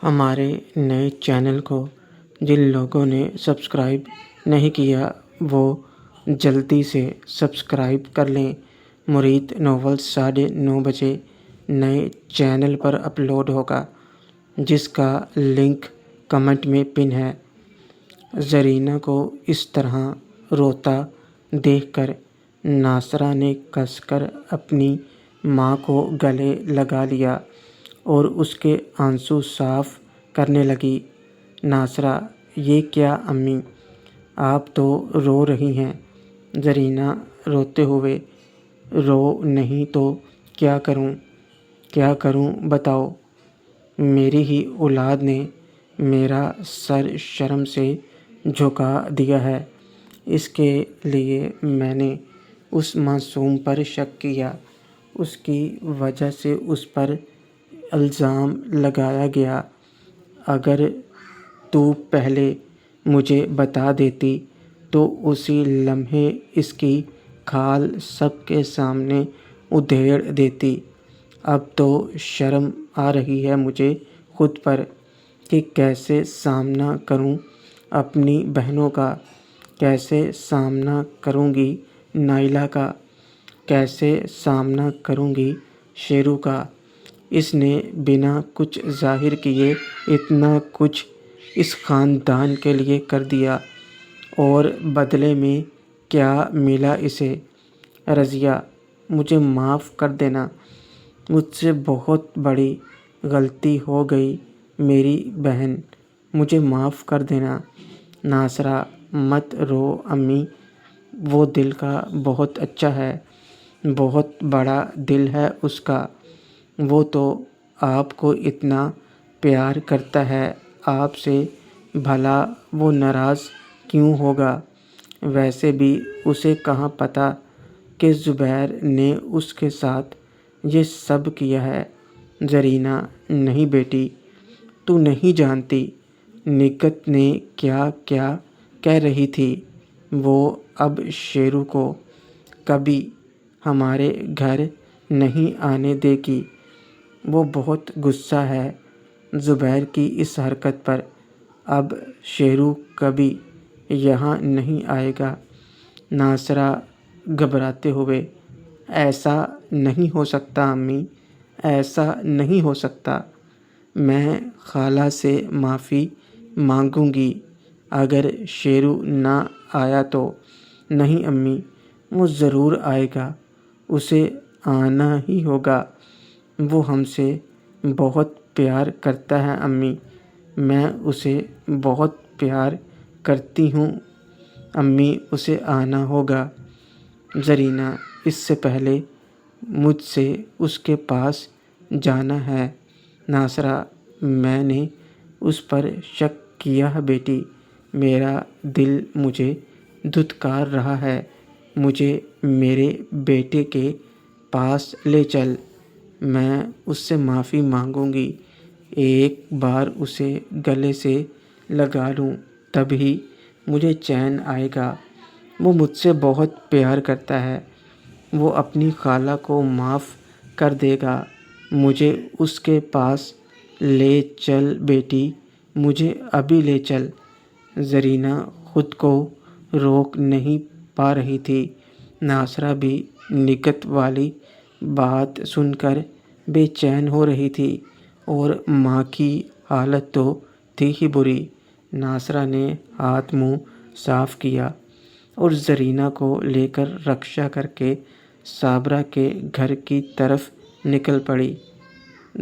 ہمارے نئے چینل کو جن لوگوں نے سبسکرائب نہیں کیا وہ جلدی سے سبسکرائب کر لیں۔ مرید ناولز 9:30 بجے نئے چینل پر اپلوڈ ہوگا، جس کا لنک کمنٹ میں پن ہے۔ زرینہ کو اس طرح روتا دیکھ کر ناصرہ نے کس کر اپنی ماں کو گلے لگا لیا اور اس کے آنسو صاف کرنے لگی۔ ناصرہ: یہ کیا امی، آپ تو رو رہی ہیں۔ زرینہ روتے ہوئے: رو نہیں تو کیا کروں بتاؤ۔ میری ہی اولاد نے میرا سر شرم سے جھکا دیا ہے، اس کے لیے میں نے اس معصوم پر شک کیا، اس کی وجہ سے اس پر الزام لگایا گیا۔ اگر تو پہلے مجھے بتا دیتی تو اسی لمحے اس کی کھال سب کے سامنے ادھیڑ دیتی۔ اب تو شرم آ رہی ہے مجھے خود پر کہ کیسے سامنا کروں اپنی بہنوں کا، کیسے سامنا کروں گی نائلہ کا، کیسے سامنا کروں گی شیرو کا۔ اس نے بنا کچھ ظاہر کیے اتنا کچھ اس خاندان کے لیے کر دیا، اور بدلے میں کیا ملا اسے؟ رضیہ: مجھے معاف کر دینا، مجھ سے بہت بڑی غلطی ہو گئی میری بہن، مجھے معاف کر دینا۔ ناصرہ: مت رو امی، وہ دل کا بہت اچھا ہے، بہت بڑا دل ہے اس کا، وہ تو آپ کو اتنا پیار کرتا ہے آپ سے، بھلا وہ ناراض کیوں ہوگا؟ ویسے بھی اسے کہاں پتہ کہ زبیر نے اس کے ساتھ یہ سب کیا ہے۔ زرینہ: نہیں بیٹی، تو نہیں جانتی نگہت نے کیا کیا کہہ رہی تھی۔ وہ اب شیرو کو کبھی ہمارے گھر نہیں آنے دے گی، وہ بہت غصہ ہے زبیر کی اس حرکت پر، اب شیرو کبھی یہاں نہیں آئے گا۔ ناصرہ گھبراتے ہوئے: ایسا نہیں ہو سکتا امی، ایسا نہیں ہو سکتا، میں خالہ سے معافی مانگوں گی اگر شیرو نہ آیا تو۔ نہیں امی، وہ ضرور آئے گا، اسے آنا ہی ہوگا، وہ ہم سے بہت پیار کرتا ہے امی، میں اسے بہت پیار کرتی ہوں امی، اسے آنا ہوگا۔ زرینہ: اس سے پہلے مجھ سے اس کے پاس جانا ہے۔ ناصرہ: میں نے اس پر شک کیا ہے بیٹی، میرا دل مجھے دھتکار رہا ہے، مجھے میرے بیٹے کے پاس لے چل، میں اس سے معافی مانگوں گی، ایک بار اسے گلے سے لگا لوں تبھی مجھے چین آئے گا، وہ مجھ سے بہت پیار کرتا ہے، وہ اپنی خالہ کو معاف کر دے گا، مجھے اس کے پاس لے چل بیٹی، مجھے ابھی لے چل۔ زرینہ خود کو روک نہیں پا رہی تھی۔ ناصرہ بھی نگہت والی بات سن کر بے چین ہو رہی تھی، اور ماں کی حالت تو تھی ہی بری۔ ناصرہ نے ہاتھ منہ صاف کیا اور زرینہ کو لے کر رکشہ کر کے صابرہ کے گھر کی طرف نکل پڑی۔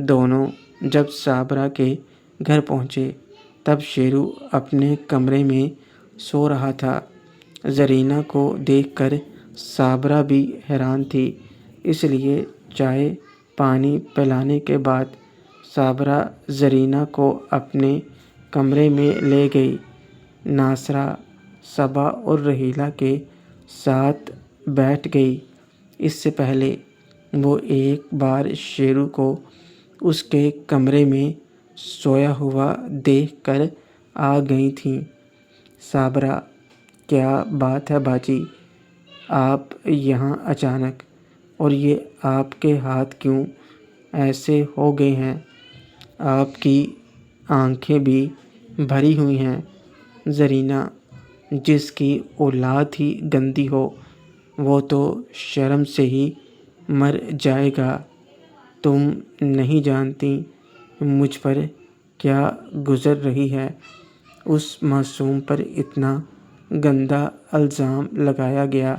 دونوں جب صابرہ کے گھر پہنچے تب شیرو اپنے کمرے میں سو رہا تھا۔ زرینہ کو دیکھ کر صابرہ بھی حیران تھی، اس لیے چائے پانی پلانے کے بعد صابرہ زرینہ کو اپنے کمرے میں لے گئی۔ ناصرہ صبا اور رحیلہ کے ساتھ بیٹھ گئی، اس سے پہلے وہ ایک بار شیرو کو اس کے کمرے میں سویا ہوا دیکھ کر آ گئی تھیں۔ صابرہ: کیا بات ہے باجی، آپ یہاں اچانک، اور یہ آپ کے ہاتھ کیوں ایسے ہو گئے ہیں؟ آپ کی آنکھیں بھی بھری ہوئی ہیں۔ زرینہ: جس کی اولاد ہی گندی ہو وہ تو شرم سے ہی مر جائے گا۔ تم نہیں جانتی مجھ پر کیا گزر رہی ہے۔ اس معصوم پر اتنا گندا الزام لگایا گیا۔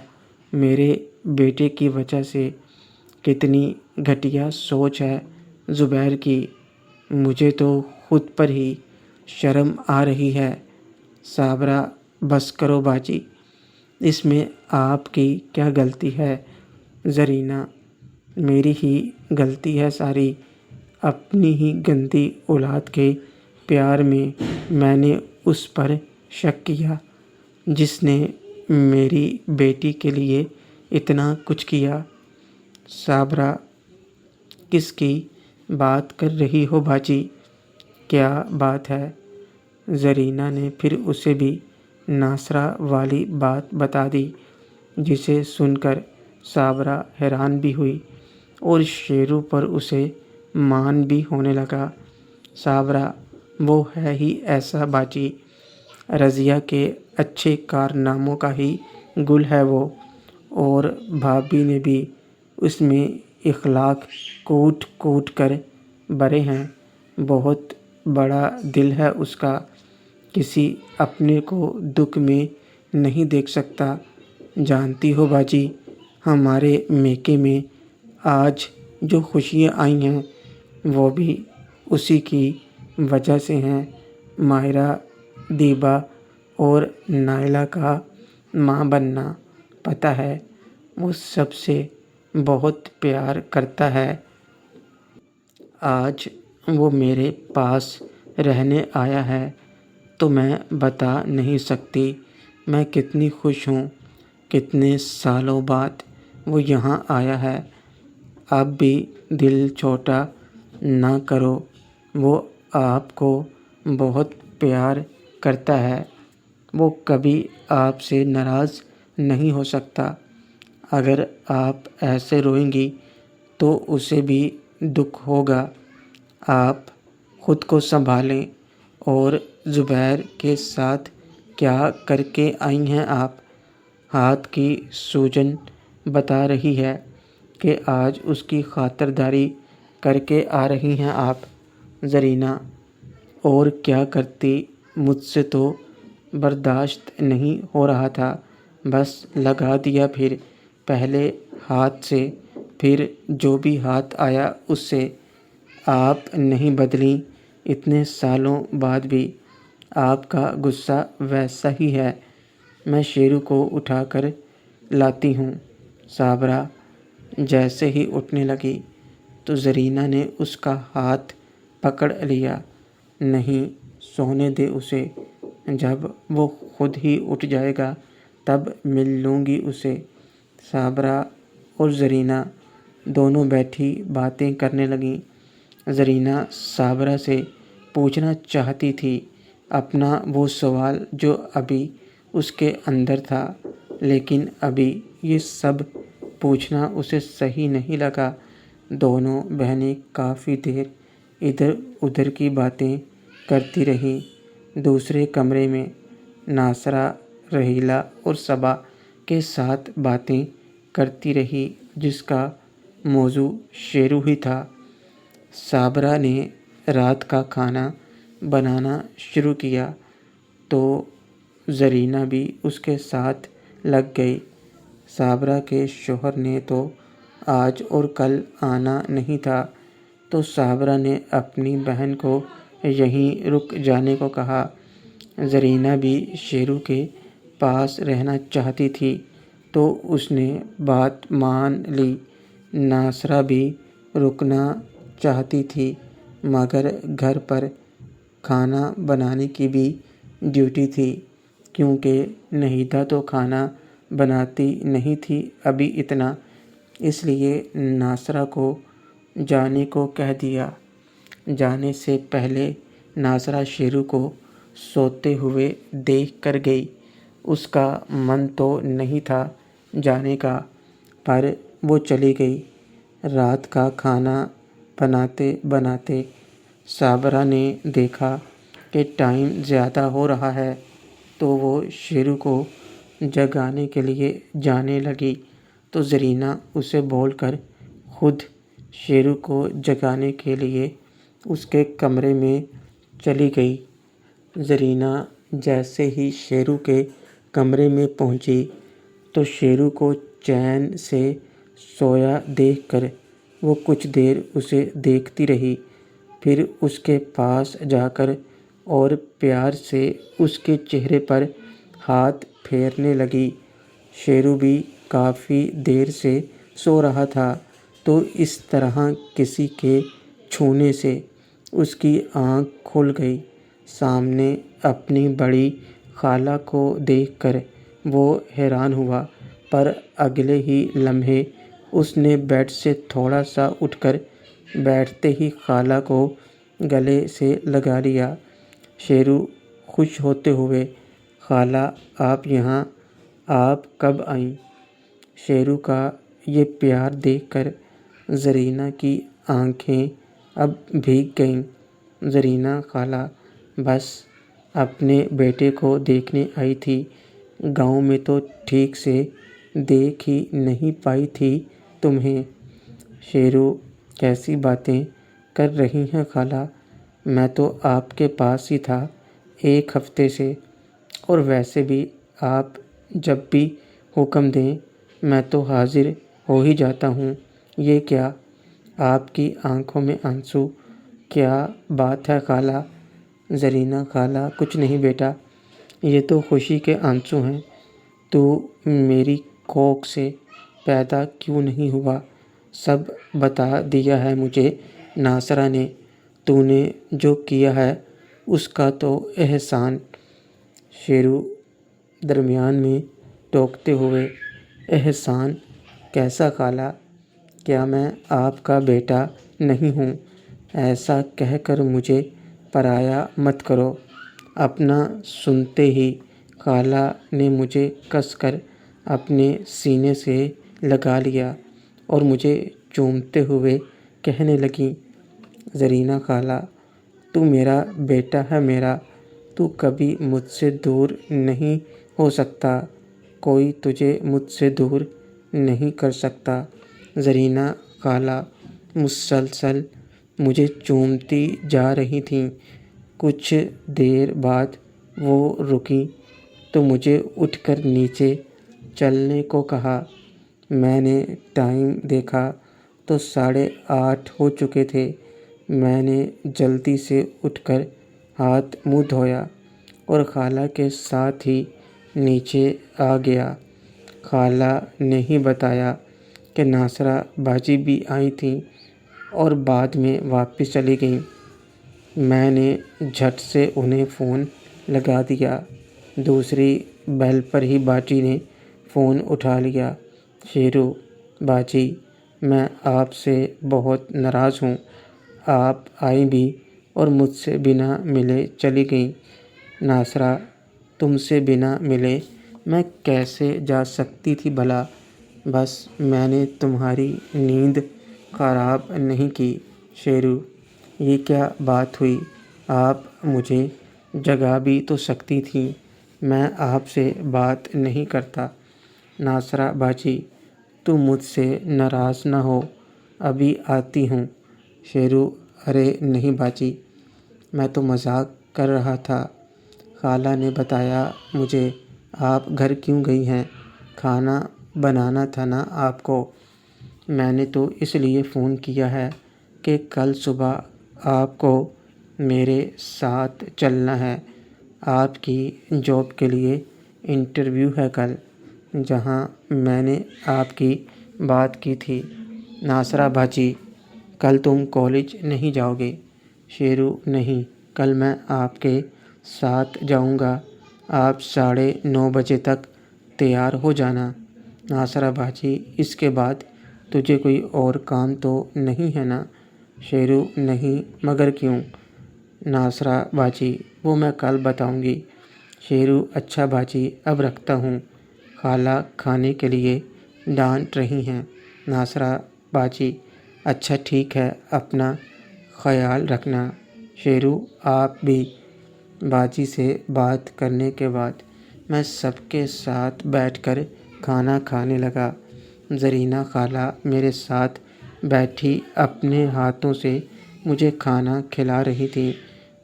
میرے بیٹے کی وجہ سے کتنی گھٹیا سوچ ہے زبیر کی۔ مجھے تو خود پر ہی شرم آ رہی ہے۔ صابرہ: بس کرو باجی، اس میں آپ کی کیا غلطی ہے؟ زرینہ: میری ہی غلطی ہے ساری۔ اپنی ہی گندی اولاد کے پیار میں نے اس پر شک کیا جس نے میری بیٹی کے لیے اتنا کچھ کیا۔ صابرہ: کس کی بات کر رہی ہو باجی؟ کیا بات ہے؟ زرینہ نے پھر اسے بھی ناصرہ والی بات بتا دی، جسے سن کر صابرہ حیران بھی ہوئی اور شیرو پر اسے مان بھی ہونے لگا۔ صابرہ: وہ ہے ہی ایسا باجی، رضیہ کے اچھے کارناموں کا ہی گل ہے وہ، اور بھابی نے بھی اس میں اخلاق کوٹ کوٹ کر بھرے ہیں۔ بہت بڑا دل ہے اس کا، کسی اپنے کو دکھ میں نہیں دیکھ سکتا۔ جانتی ہو باجی، ہمارے میکے میں آج جو خوشیاں آئی ہیں وہ بھی اسی کی وجہ سے ہیں۔ ماہرہ، دیبا اور نائلہ کا ماں بننا، پتہ ہے وہ سب سے بہت پیار کرتا ہے۔ آج وہ میرے پاس رہنے آیا ہے تو میں بتا نہیں سکتی میں کتنی خوش ہوں۔ کتنے سالوں بعد وہ یہاں آیا ہے۔ اب بھی دل چھوٹا نہ کرو، وہ آپ کو بہت پیار کرتا ہے۔ وہ کبھی آپ سے ناراض نہیں ہو سکتا۔ اگر آپ ایسے روئیں گی تو اسے بھی دکھ ہوگا۔ آپ خود کو سنبھالیں۔ اور زبیر کے ساتھ کیا کر کے آئی ہیں آپ؟ ہاتھ کی سوجن بتا رہی ہے کہ آج اس کی خاطرداری کر کے آ رہی ہیں آپ۔ زرینہ: اور کیا کرتی، مجھ سے تو برداشت نہیں ہو رہا تھا، بس لگا دیا پھر، پہلے ہاتھ سے پھر جو بھی ہاتھ آیا اس سے۔ آپ نہیں بدلیں، اتنے سالوں بعد بھی آپ کا غصہ ویسا ہی ہے۔ میں شیرو کو اٹھا کر لاتی ہوں۔ صابرہ جیسے ہی اٹھنے لگی تو زرینہ نے اس کا ہاتھ پکڑ لیا۔ نہیں، سونے دے اسے، جب وہ خود ہی اٹھ جائے گا تب مل لوں گی اسے۔ صابرہ اور زرینہ دونوں بیٹھی باتیں کرنے لگیں۔ زرینہ صابرہ سے پوچھنا چاہتی تھی اپنا وہ سوال جو ابھی اس کے اندر تھا، لیکن ابھی یہ سب پوچھنا اسے صحیح نہیں لگا۔ دونوں بہنیں کافی دیر ادھر ادھر کی باتیں کرتی رہیں۔ دوسرے کمرے میں ناصرہ رحیلہ اور صبا کے ساتھ باتیں کرتی رہی جس کا موضوع شیرو ہی تھا۔ صابرہ نے رات کا کھانا بنانا شروع کیا تو زرینہ بھی اس کے ساتھ لگ گئی۔ صابرہ کے شوہر نے تو آج اور کل آنا نہیں تھا تو صابرہ نے اپنی بہن کو یہیں رک جانے کو کہا۔ زرینہ بھی شیرو کے پاس رہنا چاہتی تھی تو اس نے بات مان لی۔ ناصرہ بھی رکنا چاہتی تھی مگر گھر پر کھانا بنانے کی بھی ڈیوٹی تھی، کیونکہ نہیدہ تو کھانا بناتی نہیں تھی ابھی اتنا، اس لیے ناصرہ کو جانے کو کہہ دیا۔ جانے سے پہلے ناصرہ شیرو کو سوتے ہوئے دیکھ کر گئی۔ اس کا من تو نہیں تھا جانے کا، پر وہ چلی گئی۔ رات کا کھانا بناتے بناتے صابرہ نے دیکھا کہ ٹائم زیادہ ہو رہا ہے تو وہ شیرو کو جگانے کے لیے جانے لگی تو زرینہ اسے بول کر خود شیرو کو جگانے کے لیے اس کے کمرے میں چلی گئی۔ زرینہ جیسے ہی شیرو کے کمرے میں پہنچی تو شیرو کو چین سے سویا دیکھ کر وہ کچھ دیر اسے دیکھتی رہی، پھر اس کے پاس جا کر اور پیار سے اس کے چہرے پر ہاتھ پھیرنے لگی۔ شیرو بھی کافی دیر سے سو رہا تھا تو اس طرح کسی کے چھونے سے اس کی آنکھ کھل گئی۔ سامنے اپنی بڑی خالہ کو دیکھ کر وہ حیران ہوا، پر اگلے ہی لمحے اس نے بیڈ سے تھوڑا سا اٹھ کر بیٹھتے ہی خالہ کو گلے سے لگا لیا۔ شیرو خوش ہوتے ہوئے، خالہ آپ یہاں، آپ کب آئیں؟ شیرو کا یہ پیار دیکھ کر زرینہ کی آنکھیں اب بھیگ گئیں۔ زرینہ خالہ بس اپنے بیٹے کو دیکھنے آئی تھی، گاؤں میں تو ٹھیک سے دیکھ ہی نہیں پائی تھی تمہیں۔ شیرو کیسی باتیں کر رہی ہیں خالہ، میں تو آپ کے پاس ہی تھا 1 ہفتے سے، اور ویسے بھی آپ جب بھی حکم دیں میں تو حاضر ہو ہی جاتا ہوں۔ یہ کیا آپ کی آنکھوں میں آنسو، کیا بات ہے خالہ؟ زرینہ خالہ کچھ نہیں بیٹا، یہ تو خوشی کے آنسو ہیں۔ تو میری کوکھ سے پیدا کیوں نہیں ہوا، سب بتا دیا ہے مجھے ناصرہ نے، تو نے جو کیا ہے اس کا تو احسان۔ شیرو درمیان میں ٹوکتے ہوئے، احسان کیسا خالہ؟ کیا میں آپ کا بیٹا نہیں ہوں؟ ایسا کہہ کر مجھے پرایا مت کرو۔ اپنا سنتے ہی خالہ نے مجھے کس کر اپنے سینے سے لگا لیا اور مجھے چومتے ہوئے کہنے لگیں، زرینہ خالہ تو میرا بیٹا ہے میرا، تو کبھی مجھ سے دور نہیں ہو سکتا، کوئی تجھے مجھ سے دور نہیں کر سکتا۔ زرینہ خالہ مسلسل مجھے چومتی جا رہی تھیں۔ کچھ دیر بعد وہ رکیں تو مجھے اٹھ کر نیچے چلنے کو کہا۔ میں نے ٹائم دیکھا تو 8:30 ہو چکے تھے۔ میں نے جلدی سے اٹھ کر ہاتھ منہ دھویا اور خالہ کے ساتھ ہی نیچے آ گیا۔ خالہ نے ہی بتایا کہ ناصرہ باجی بھی آئی تھیں اور بعد میں واپس چلی گئیں۔ میں نے جھٹ سے انہیں فون لگا دیا، دوسری بیل پر ہی باجی نے فون اٹھا لیا۔ شیرو باجی میں آپ سے بہت ناراض ہوں، آپ آئیں بھی اور مجھ سے بنا ملے چلی گئیں۔ ناصرہ تم سے بنا ملے میں کیسے جا سکتی تھی بھلا؟ بس میں نے تمہاری نیند خراب نہیں کی۔ شیرو یہ کیا بات ہوئی، آپ مجھے جگا بھی تو سکتی تھیں، میں آپ سے بات نہیں کرتا۔ ناصرہ باجی تم مجھ سے ناراض نہ ہو، ابھی آتی ہوں۔ شیرو ارے نہیں باجی، میں تو مذاق کر رہا تھا، خالہ نے بتایا مجھے آپ گھر کیوں گئی ہیں، کھانا بنانا تھا نا آپ کو۔ میں نے تو اس لیے فون کیا ہے کہ کل صبح آپ کو میرے ساتھ چلنا ہے، آپ کی جاب کے لیے انٹرویو ہے کل، جہاں میں نے آپ کی بات کی تھی۔ ناصرہ باجی کل تم کالج نہیں جاؤ گے؟ شیرو نہیں، کل میں آپ کے ساتھ جاؤں گا، آپ 9:30 بجے تک تیار ہو جانا۔ ناصرہ باجی اس کے بعد تجھے کوئی اور کام تو نہیں ہے نا؟ شیرو نہیں، مگر کیوں؟ ناصرہ باجی وہ میں کل بتاؤں گی۔ شیرو اچھا باجی اب رکھتا ہوں، خالہ کھانے کے لیے ڈانٹ رہی ہیں۔ ناصرہ باجی اچھا ٹھیک ہے، اپنا خیال رکھنا۔ شیرو آپ بھی۔ باجی سے بات کرنے کے بعد میں سب کے ساتھ بیٹھ کر کھانا کھانے لگا۔ زرینہ خالہ میرے ساتھ بیٹھی اپنے ہاتھوں سے مجھے کھانا کھلا رہی تھی۔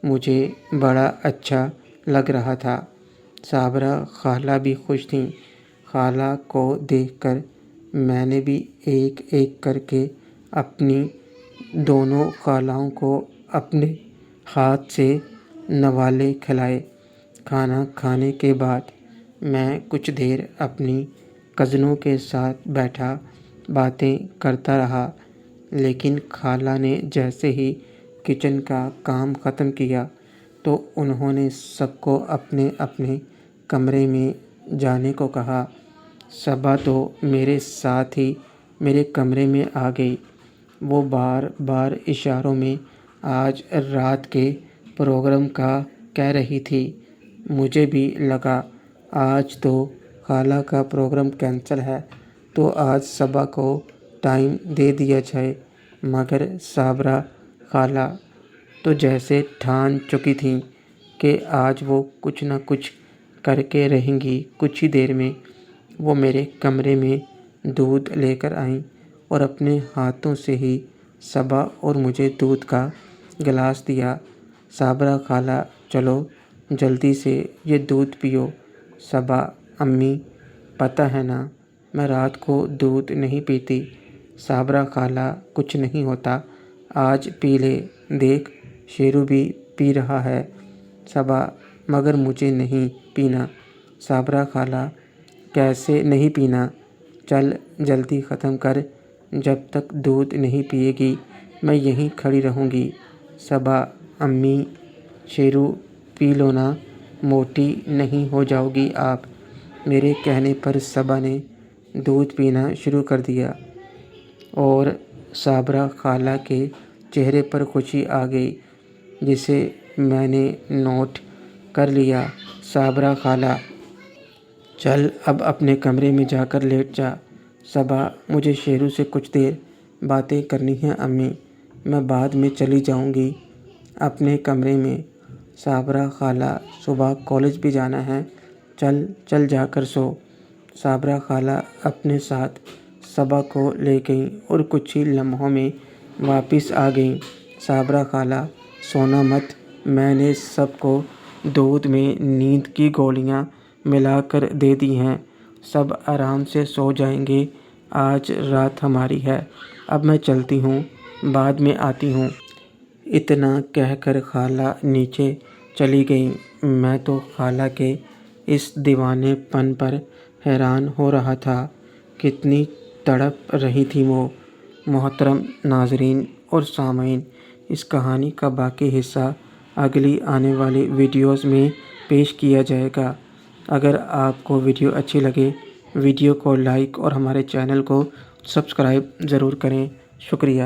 مجھے بڑا اچھا لگ رہا تھا۔ صابرہ خالہ بھی خوش تھیں۔ خالہ کو دیکھ کر میں نے بھی ایک ایک کر کے اپنی دونوں خالوں کو اپنے ہاتھ سے نوالے کھلائے۔ کھانا کھانے کے بعد میں کچھ دیر اپنی کزنوں کے ساتھ بیٹھا باتیں کرتا رہا، لیکن خالہ نے جیسے ہی کچن کا کام ختم کیا تو انہوں نے سب کو اپنے اپنے کمرے میں جانے کو کہا۔ صبا تو میرے ساتھ ہی میرے کمرے میں آ گئی۔ وہ بار بار اشاروں میں آج رات کے پروگرام کا کہہ رہی تھی۔ مجھے بھی لگا آج تو خالہ کا پروگرام کینسل ہے تو آج صبا کو ٹائم دے دیا جائے، مگر صابرہ خالہ تو جیسے ٹھان چکی تھیں کہ آج وہ کچھ نہ کچھ کر کے رہیں گی۔ کچھ ہی دیر میں وہ میرے کمرے میں دودھ لے کر آئیں اور اپنے ہاتھوں سے ہی صبا اور مجھے دودھ کا گلاس دیا۔ صابرہ خالہ چلو جلدی سے یہ دودھ پیو۔ صبا امی پتہ ہے نا میں رات کو دودھ نہیں پیتی۔ صابرہ خالہ کچھ نہیں ہوتا، آج پی لے، دیکھ شیرو بھی پی رہا ہے۔ صبا مگر مجھے نہیں پینا۔ صابرہ خالہ کیسے نہیں پینا؟ چل جلدی ختم کر، جب تک دودھ نہیں پیے گی میں یہیں کھڑی رہوں گی۔ صبا امی شیرو پی لو نا، موٹی نہیں ہو جاؤ گی آپ۔ میرے کہنے پر صبا نے دودھ پینا شروع کر دیا اور صابرہ خالہ کے چہرے پر خوشی آ گئی جسے میں نے نوٹ کر لیا۔ صابرہ خالہ چل اب اپنے کمرے میں جا کر لیٹ جا۔ صبا مجھے شیرو سے کچھ دیر باتیں کرنی ہیں امی، میں بعد میں چلی جاؤں گی اپنے کمرے میں۔ صابرہ خالہ صبح کالج بھی جانا ہے، چل چل جا کر سو۔ صابرہ خالہ اپنے ساتھ صبا کو لے گئیں اور کچھ ہی لمحوں میں واپس آ گئیں۔ صابرہ خالہ سونا مت، میں نے سب کو دودھ میں نیند کی گولیاں ملا کر دے دی ہیں، سب آرام سے سو جائیں گے، آج رات ہماری ہے۔ اب میں چلتی ہوں، بعد میں آتی ہوں۔ اتنا کہہ کر خالہ نیچے چلی گئیں۔ میں تو خالہ کے اس دیوانے پن پر حیران ہو رہا تھا، کتنی تڑپ رہی تھی وہ۔ محترم ناظرین اور سامعین، اس کہانی کا باقی حصہ اگلی آنے والی ویڈیوز میں پیش کیا جائے گا۔ اگر آپ کو ویڈیو اچھی لگے، ویڈیو کو لائک اور ہمارے چینل کو سبسکرائب ضرور کریں۔ شکریہ۔